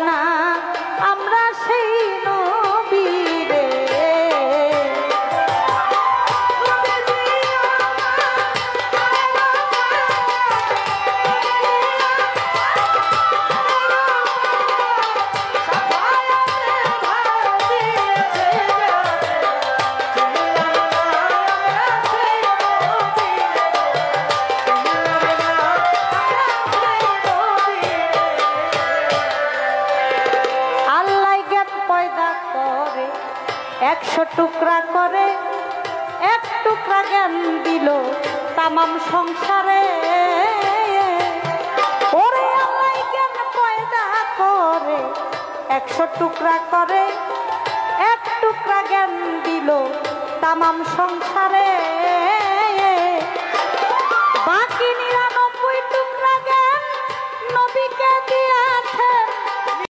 না আমরা সেই নবীরে। একশো টুকরা করে এক টুকরা জ্ঞান দিল তামাম সংসারে। ওরে আল্লাহ জ্ঞান পয়দা করে একশো টুকরা করে এক টুকরা জ্ঞান দিল তামাম সংসারে।